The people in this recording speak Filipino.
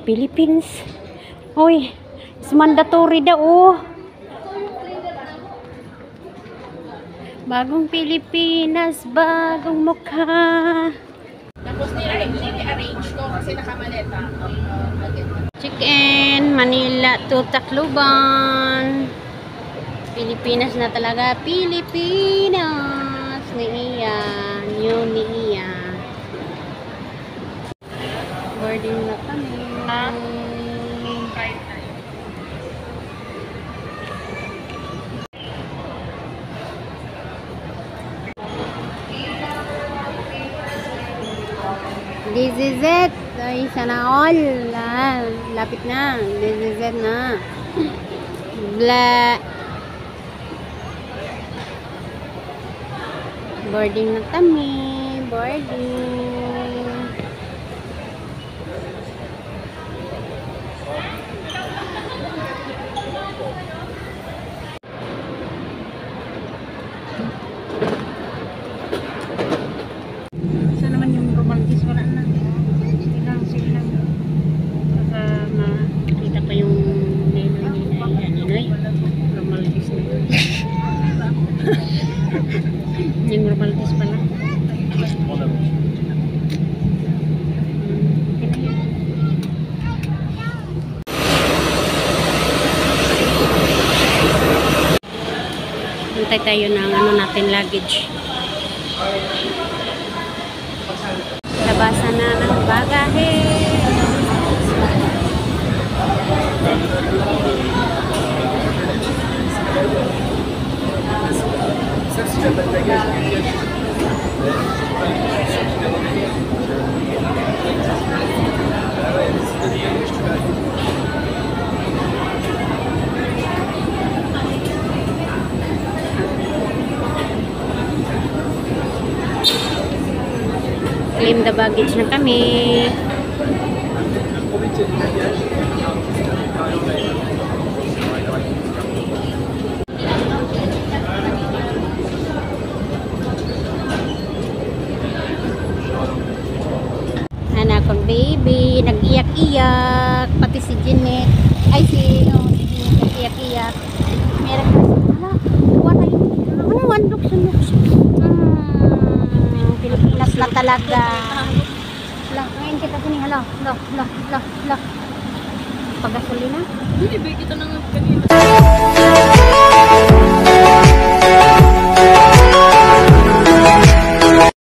Philippines. Hoy, it's mandatory daw oh. Bagong Pilipinas, bagong mukha. Tapos ni-arrange ko kasi nakamaleta. Check-in, Manila to Tacloban. Pilipinas na talaga. Pilipinas. Niya. New niya. Boarding na kami. This is it. Ay, sana all. Lapit na. This is it na. Blah. Boarding na kami. Boarding. Saan naman yung romantis? Wala na. Sige lang. Baka makita pa yung Ninoy. Romantis na. Yung romantis pala. Hintay tayo ng natin luggage. Labasan na ng bagahe. Claim the baggage na kami. Anak kong baby, nag-iyak-iyak. Pati si Jeanette. Ay, si Jeanette nag-iyak-iyak. Meron na wala yung wandok sunok. Pilipinas na talaga. Ngayon kita sini. Hala. Pagasolina. Hindi, kita na nga kanina.